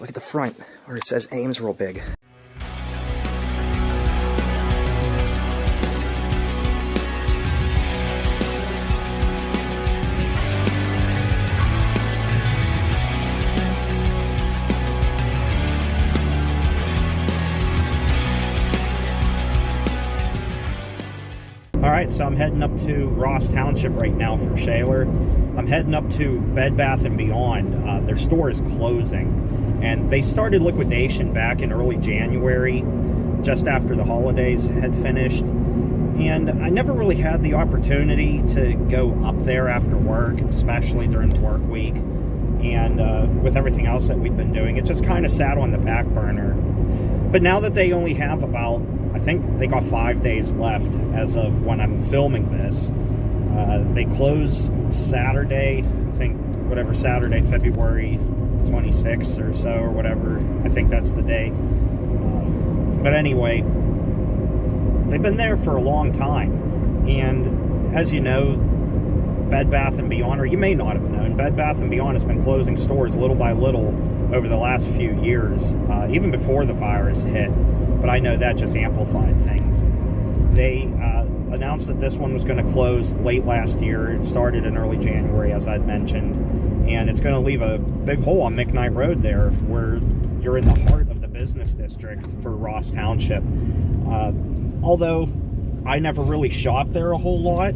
Look at the front where it says Ames real big. Alright, so I'm heading up to Ross Township right now from Shaler. I'm heading up to Bed Bath & Beyond. Their store is closing, and they started liquidation back in early January, just after the holidays had finished. And I never really had the opportunity to go up there after work, especially during the work week. And with everything else that we've been doing, it just kind of sat on the back burner. But now that they only have about, I think they got 5 days left as of when I'm filming this. They close Saturday, I think, whatever, Saturday, February 26th or so, or whatever. I think that's the day. But anyway, they've been there for a long time. And as you know, Bed Bath & Beyond, or you may not have known, Bed Bath & Beyond has been closing stores little by little over the last few years, even before the virus hit. But I know that just amplified things. They announced that this one was going to close late last year. It started in early January, as I'd mentioned, and it's going to leave a big hole on McKnight Road there, where you're in the heart of the business district for Ross Township. Although I never really shopped there a whole lot,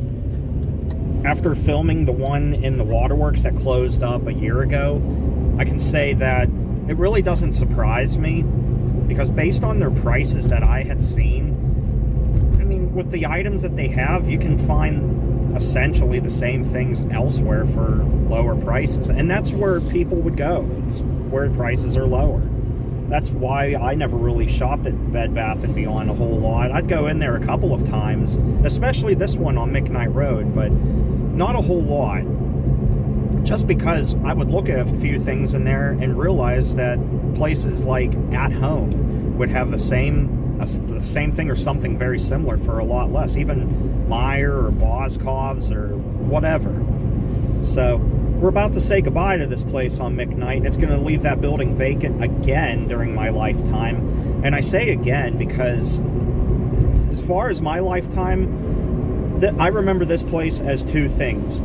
after filming the one in the waterworks that closed up a year ago, I can say that it really doesn't surprise me, because based on their prices that I had seen, I mean, with the items that they have, you can find essentially the same things elsewhere for lower prices. And that's where people would go, is where prices are lower. That's why I never really shopped at Bed Bath & Beyond a whole lot. I'd go in there a couple of times, especially this one on McKnight Road, but not a whole lot. Just because I would look at a few things in there and realize that places like At Home would have the same thing or something very similar for a lot less. Even Meyer or Boscov's or whatever. So we're about to say goodbye to this place on McKnight, and it's going to leave that building vacant again during my lifetime. And I say again because as far as my lifetime, I remember this place as two things: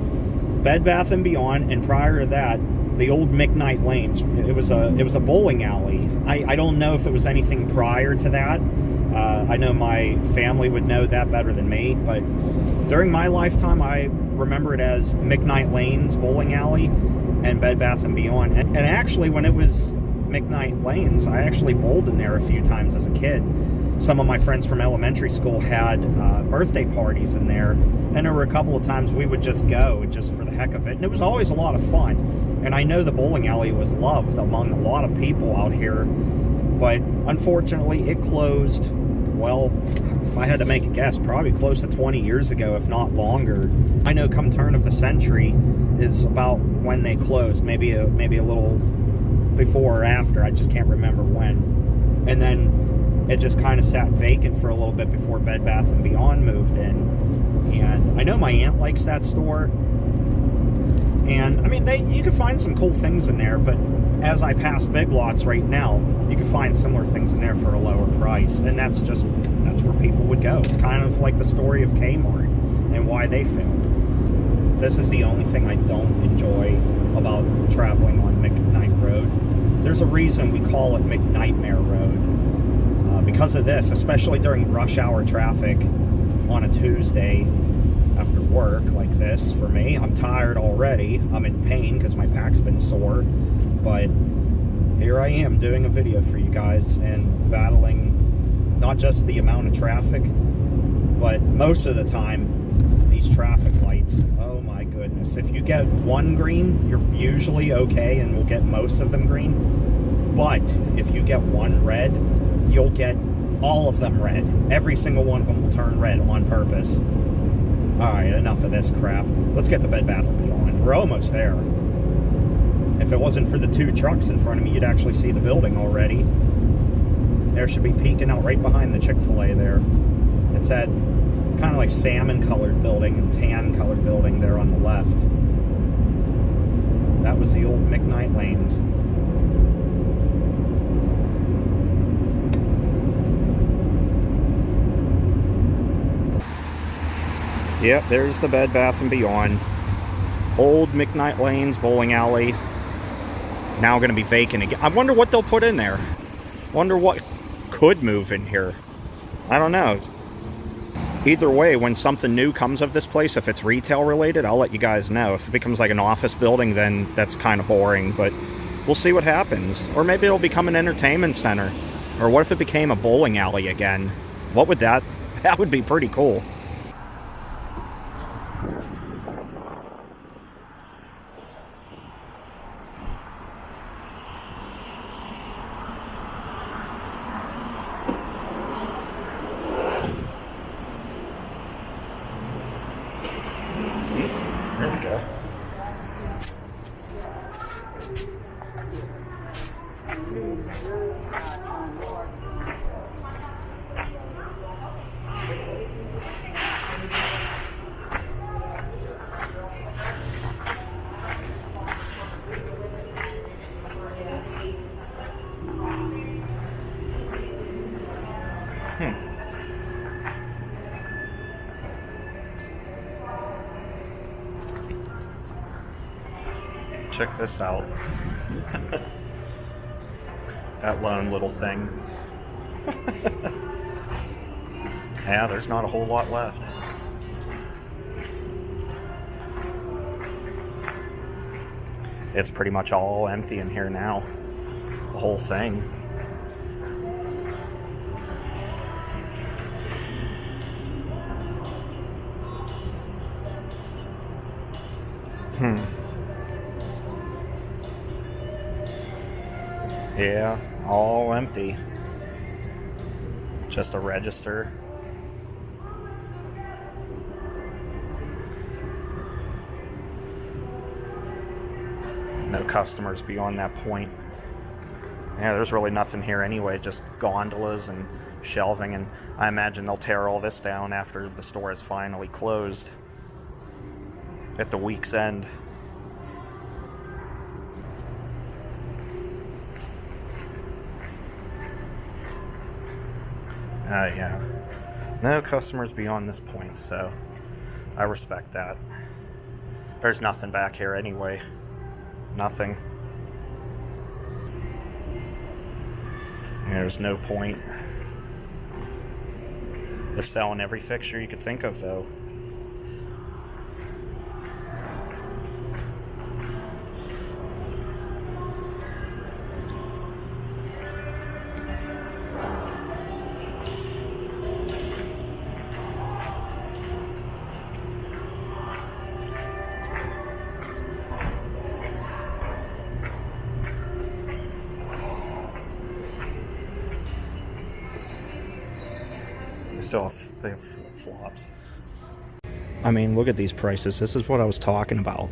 Bed Bath & Beyond, and prior to that, the old McKnight Lanes. It was a bowling alley. I don't know if it was anything prior to that. I know my family would know that better than me, but during my lifetime, I remember it as McKnight Lanes Bowling Alley and Bed Bath & Beyond. And actually, when it was McKnight Lanes, I actually bowled in there a few times as a kid. Some of my friends from elementary school had birthday parties in there, and there were a couple of times we would just go just for the heck of it, and it was always a lot of fun. And I know the bowling alley was loved among a lot of people out here, but unfortunately it closed, well, if I had to make a guess, probably close to 20 years ago, if not longer. I know come turn of the century is about when they closed, maybe a little before or after, I just can't remember when. And then it just kind of sat vacant for a little bit before Bed Bath & Beyond moved in. And I know my aunt likes that store. And, I mean, you can find some cool things in there, but as I pass Big Lots right now, you can find similar things in there for a lower price. And that's where people would go. It's kind of like the story of Kmart and why they failed. This is the only thing I don't enjoy about traveling on McKnight Road. There's a reason we call it McNightmare Road. Because of this, especially during rush hour traffic on a Tuesday after work like this. For me, I'm tired already. I'm in pain because my back's been sore, but here I am doing a video for you guys and battling not just the amount of traffic, but most of the time these traffic lights. Oh my goodness, if you get one green, you're usually okay and will get most of them green, but if you get one red, you'll get all of them red. Every single one of them will turn red on purpose. Alright, enough of this crap. Let's get to Bed Bath & Beyond. We're almost there. If it wasn't for the two trucks in front of me, you'd actually see the building already. There should be peeking out right behind the Chick-fil-A there. It's that kind of like salmon-colored building and tan-colored building there on the left. That was the old McKnight Lanes. Yep, there's the Bed Bath & Beyond. Old McKnight Lanes bowling alley. Now going to be vacant again. I wonder what they'll put in there. Wonder what could move in here. I don't know. Either way, when something new comes of this place, if it's retail related, I'll let you guys know. If it becomes like an office building, then that's kind of boring, but we'll see what happens. Or maybe it'll become an entertainment center. Or what if it became a bowling alley again? What would that would be pretty cool. There we go. Check this out. That lone little thing. Yeah, there's not a whole lot left. It's pretty much all empty in here now. The whole thing. Yeah, all empty. Just a register. No customers beyond that point. Yeah, there's really nothing here anyway, just gondolas and shelving, and I imagine they'll tear all this down after the store is finally closed at the week's end. Yeah. No customers beyond this point, so I respect that. There's nothing back here anyway. Nothing. There's no point. They're selling every fixture you could think of, though. They have flops. I mean, look at these prices. This is what I was talking about.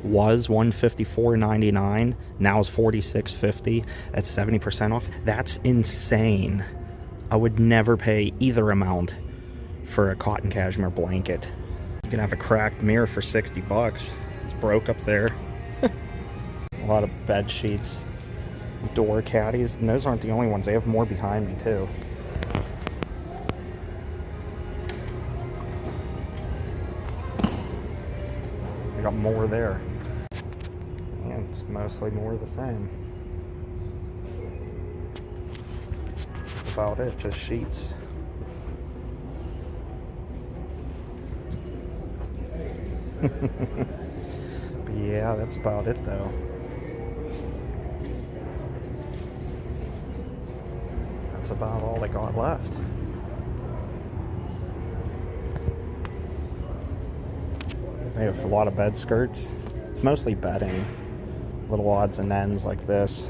Was $154.99, now is $46.50 at 70% off. That's insane. I would never pay either amount for a cotton cashmere blanket. You can have a cracked mirror for 60 bucks. It's broke up there. A lot of bed sheets, door caddies, and those aren't the only ones. They have more behind me too. Got more there, and it's mostly more of the same. That's about it, just sheets. But yeah, that's about it though. That's about all they got left. They have a lot of bed skirts. It's mostly bedding. Little odds and ends like this.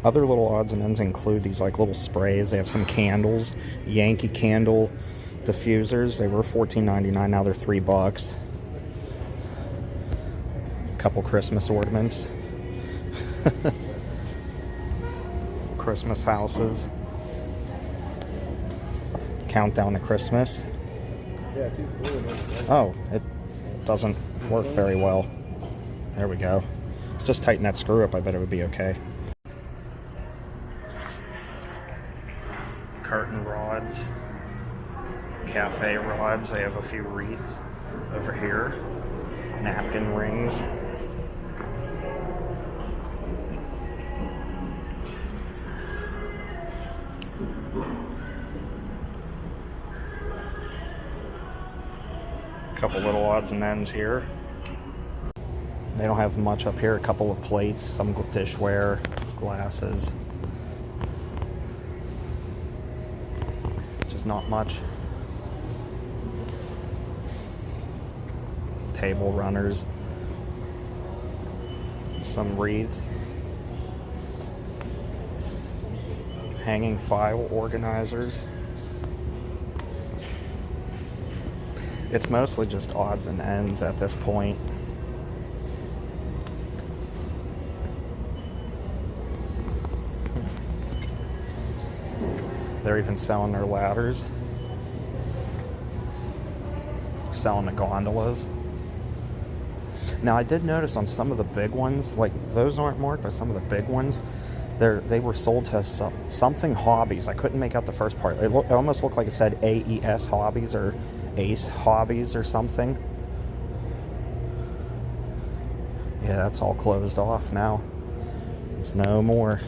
Other little odds and ends include these like little sprays. They have some candles, Yankee Candle diffusers. They were $14.99, now they're $3. A couple Christmas ornaments. Christmas houses. Countdown to Christmas. Yeah, 240. Oh, it doesn't work very well. There we go. Just tighten that screw up, I bet it would be okay. curtain rods, cafe rods. They have a few wreaths over here, napkin rings. Couple little odds and ends here. They don't have much up here. A couple of plates, some dishware, glasses. Just not much. Table runners. Some wreaths. Hanging file organizers. It's mostly just odds and ends at this point. They're even selling their ladders. Selling the gondolas. Now I did notice on some of the big ones, like those aren't marked, but some of the big ones, they were sold to something hobbies. I couldn't make out the first part. It almost looked like it said AES Hobbies or Ace Hobbies or something. Yeah, that's all closed off now. It's no more.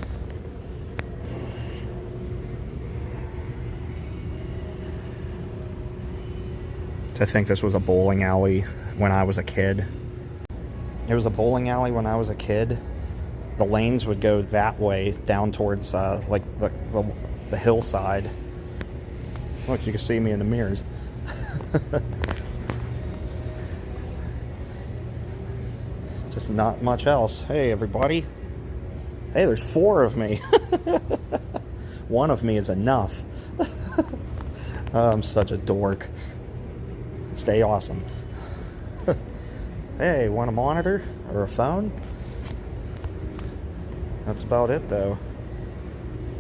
I think this was a bowling alley when I was a kid. It was a bowling alley when I was a kid. The lanes would go that way down towards like the hillside. Look, you can see me in the mirrors. Just not much else. Hey everybody. Hey, there's 4 of me. One of me is enough. Oh, I'm such a dork. Stay awesome. Hey, want a monitor or a phone? That's about it though.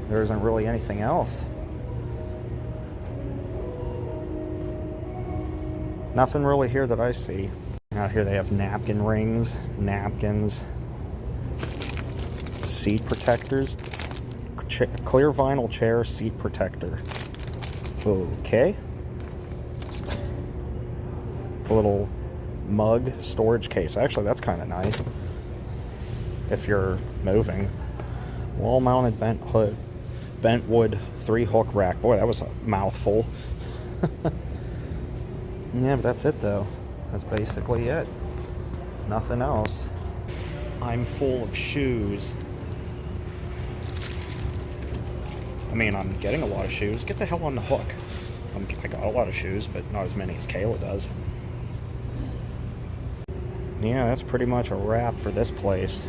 There isn't really anything else. Nothing really here that I see. Out here they have napkin rings, napkins, seat protectors, clear vinyl chair seat protector. Okay. A little mug storage case. Actually, that's kind of nice if you're moving. Wall-mounted bent wood 3-hook rack. Boy, that was a mouthful. Yeah, but that's it though. That's basically it. Nothing else. I'm full of shoes. I mean, I'm getting a lot of shoes. Get the hell on the hook. I got a lot of shoes, but not as many as Kayla does. Yeah, that's pretty much a wrap for this place.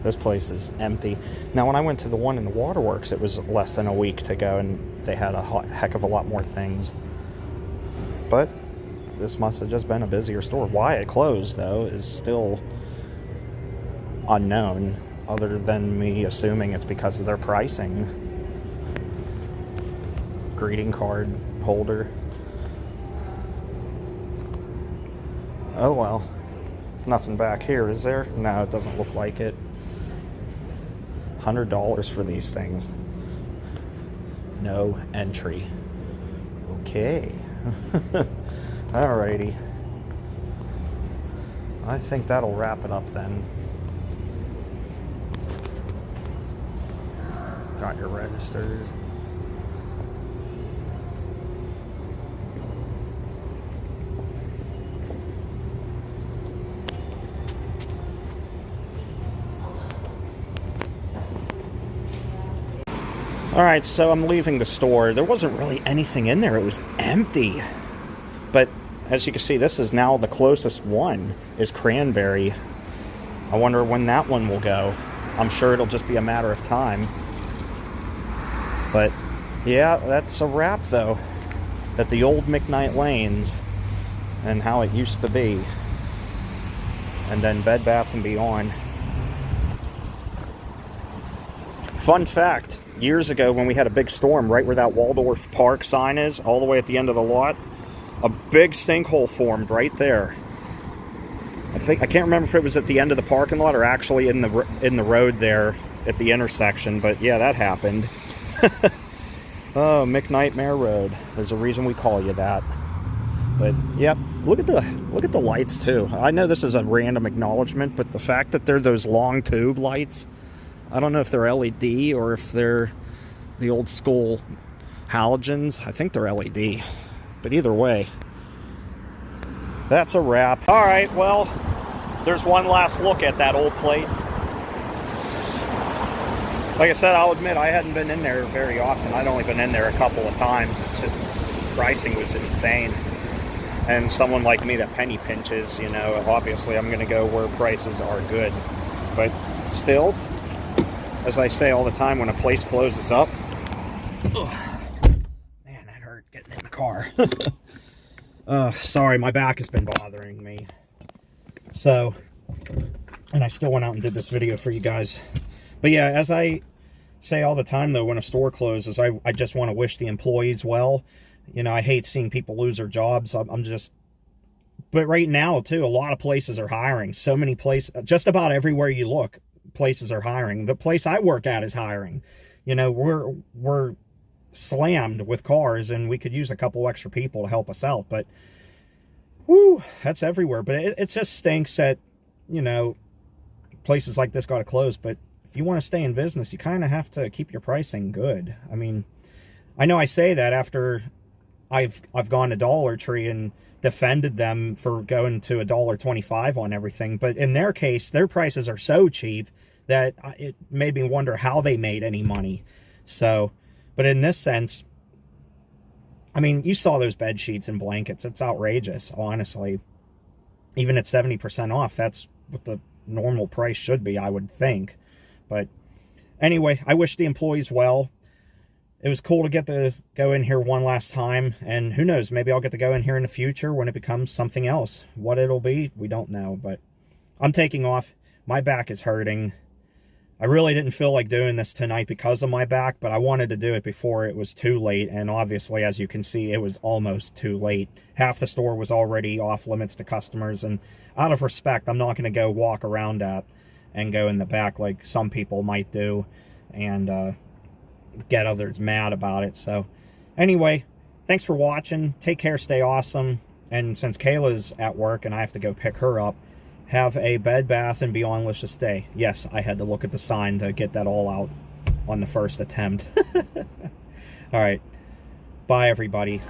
This place is empty. Now, when I went to the one in the Waterworks, it was less than a week to go, and they had a heck of a lot more things. But this must have just been a busier store. Why it closed, though, is still unknown, other than me assuming it's because of their pricing. Greeting card holder. Oh well. There's nothing back here, is there? No, it doesn't look like it. $100 for these things. No entry. Okay. Alrighty. I think that'll wrap it up then. Got your registers. Alright, so I'm leaving the store. There wasn't really anything in there. It was empty. But as you can see, this is now the closest one, is Cranberry. I wonder when that one will go. I'm sure it'll just be a matter of time. But yeah, that's a wrap though. At the old McKnight Lanes and how it used to be. And then Bed Bath & Beyond. Fun fact, years ago when we had a big storm right where that Waldorf Park sign is, all the way at the end of the lot, a big sinkhole formed right there. I can't remember if it was at the end of the parking lot or actually in the road there at the intersection, but yeah, that happened. Oh, McKnight Road. There's a reason we call you that. But yep, look at the lights too. I know this is a random acknowledgement, but the fact that they're those long tube lights, I don't know if they're LED or if they're the old school halogens. I think they're LED. But either way, that's a wrap. All right, well, there's one last look at that old place. Like I said, I'll admit I hadn't been in there very often. I'd only been in there a couple of times. It's just pricing was insane. And someone like me that penny pinches, you know, obviously I'm going to go where prices are good. But still, as I say all the time, when a place closes up, ugh, man, that hurt getting in the car. Sorry, my back has been bothering me. So, and I still went out and did this video for you guys. But yeah, as I say all the time though, when a store closes, I just want to wish the employees well. You know, I hate seeing people lose their jobs. But right now too, a lot of places are hiring. So many places, just about everywhere you look, places are hiring. The place I work at is hiring. You know, we're slammed with cars and we could use a couple extra people to help us out. But, whoo, that's everywhere. But it just stinks that, you know, places like this got to close. But if you want to stay in business, you kind of have to keep your pricing good. I mean, I know I say that after I've gone to Dollar Tree and defended them for going to $1.25 on everything, but in their case, their prices are so cheap that it made me wonder how they made any money. So, but in this sense, I mean, you saw those bed sheets and blankets. It's outrageous, honestly. Even at 70% off, that's what the normal price should be, I would think. But anyway, I wish the employees well. It was cool to get to go in here one last time, and who knows, maybe I'll get to go in here in the future when it becomes something else. What it'll be, we don't know, but I'm taking off. My back is hurting. I really didn't feel like doing this tonight because of my back, but I wanted to do it before it was too late, and obviously, as you can see, it was almost too late. Half the store was already off limits to customers, and out of respect, I'm not going to go walk around that and go in the back like some people might do, and get others mad about it. So anyway, thanks for watching. Take care, stay awesome. And since Kayla's at work and I have to go pick her up, have a Bed Bath & Beyond-licious day. Yes, I had to look at the sign to get that all out on the first attempt. All right, bye everybody.